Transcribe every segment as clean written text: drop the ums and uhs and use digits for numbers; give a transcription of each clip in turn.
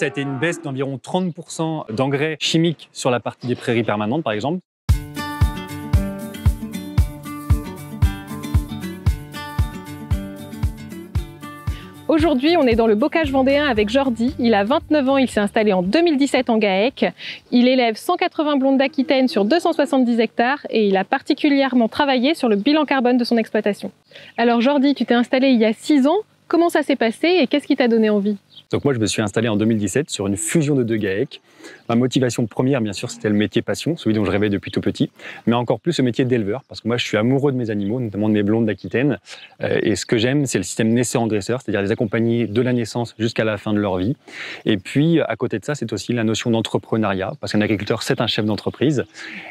Ça a été une baisse d'environ 30% d'engrais chimiques sur la partie des prairies permanentes, par exemple. Aujourd'hui, on est dans le bocage vendéen avec Jordi. Il a 29 ans, il s'est installé en 2017 en GAEC. Il élève 180 blondes d'Aquitaine sur 270 hectares et il a particulièrement travaillé sur le bilan carbone de son exploitation. Alors Jordi, tu t'es installé il y a 6 ans. Comment ça s'est passé et qu'est-ce qui t'a donné envie? Donc moi, je me suis installé en 2017 sur une fusion de 2 GAEC. Ma motivation première, bien sûr, c'était le métier passion, celui dont je rêvais depuis tout petit, mais encore plus le métier d'éleveur, parce que moi, je suis amoureux de mes animaux, notamment de mes blondes d'Aquitaine. Et ce que j'aime, c'est le système naisseur-engraisseur, c'est-à-dire les accompagner de la naissance jusqu'à la fin de leur vie. Et puis, à côté de ça, c'est aussi la notion d'entrepreneuriat, parce qu'un agriculteur, c'est un chef d'entreprise.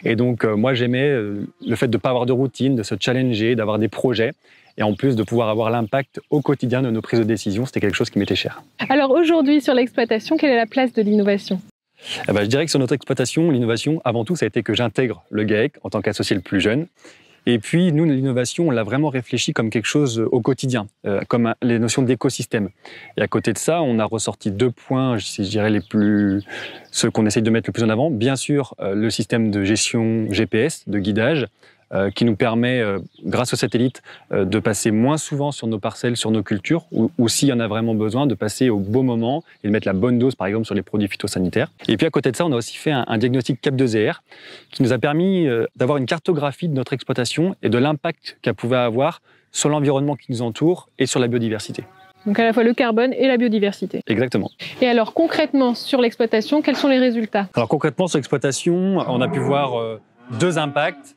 Et donc, moi, j'aimais le fait de ne pas avoir de routine, de se challenger, d'avoir des projets. Et en plus de pouvoir avoir l'impact au quotidien de nos prises de décision, c'était quelque chose qui m'était cher. Alors aujourd'hui, sur l'exploitation, quelle est la place de l'innovation? Je dirais que sur notre exploitation, l'innovation, avant tout, ça a été que j'intègre le GAEC en tant qu'associé le plus jeune. Et puis, nous, l'innovation, on l'a vraiment réfléchi comme quelque chose au quotidien, comme les notions d'écosystème. Et à côté de ça, on a ressorti 2 points, je dirais, ceux qu'on essaye de mettre le plus en avant. Bien sûr, le système de gestion GPS, de guidage, qui nous permet, grâce aux satellites, de passer moins souvent sur nos parcelles, sur nos cultures, ou s'il y en a vraiment besoin, de passer au bon moment et de mettre la bonne dose, par exemple, sur les produits phytosanitaires. Et puis à côté de ça, on a aussi fait un diagnostic CAP2ZR qui nous a permis d'avoir une cartographie de notre exploitation et de l'impact qu'elle pouvait avoir sur l'environnement qui nous entoure et sur la biodiversité. Donc à la fois le carbone et la biodiversité. Exactement. Et alors concrètement, sur l'exploitation, quels sont les résultats? Alors concrètement, sur l'exploitation, on a pu voir 2 impacts.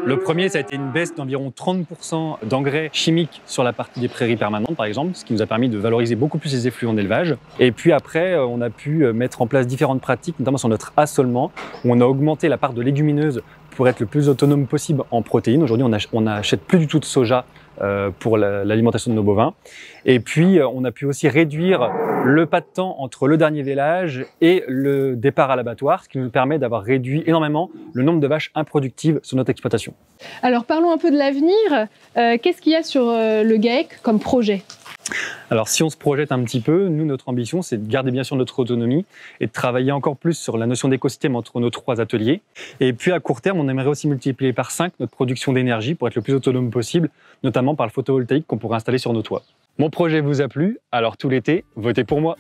Le premier, ça a été une baisse d'environ 30% d'engrais chimiques sur la partie des prairies permanentes, par exemple, ce qui nous a permis de valoriser beaucoup plus les effluents d'élevage. Et puis après, on a pu mettre en place différentes pratiques, notamment sur notre assolement, où on a augmenté la part de légumineuses pour être le plus autonome possible en protéines. Aujourd'hui, on n'achète plus du tout de soja pour l'alimentation de nos bovins. Et puis, on a pu aussi réduire le pas de temps entre le dernier vélage et le départ à l'abattoir, ce qui nous permet d'avoir réduit énormément le nombre de vaches improductives sur notre exploitation. Alors, parlons un peu de l'avenir. Qu'est-ce qu'il y a sur le GAEC comme projet ? Alors, si on se projette un petit peu, nous, notre ambition, c'est de garder bien sûr notre autonomie et de travailler encore plus sur la notion d'écosystème entre nos 3 ateliers. Et puis, à court terme, on aimerait aussi multiplier par 5 notre production d'énergie pour être le plus autonome possible, notamment par le photovoltaïque qu'on pourrait installer sur nos toits. Mon projet vous a plu, alors tout l'été, votez pour moi!